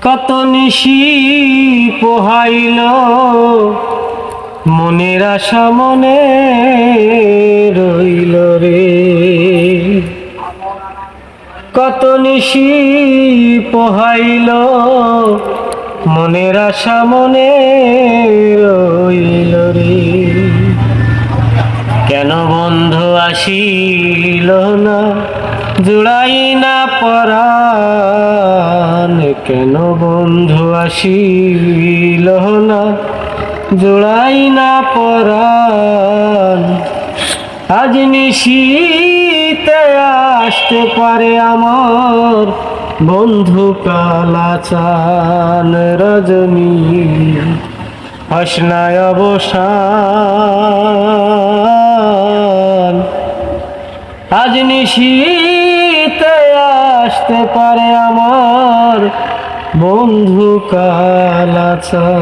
কত নিশি পোহাইল মনের আশা মনে রইল রে। কত নিশি পোহাইল মনের আশা মনে রইল রে। কেন বন্ধু আসিল না জুড়াই না পরাণ, কেন বন্ধু আসিল না জুড়াই না পরাণ। আজ নিশীতে আসতে পারে আমার বন্ধু কালাচান রজনী, হাসনায় অবসান। আজ নিশীতে আসতে পারে আমার বন্ধু কালাচান।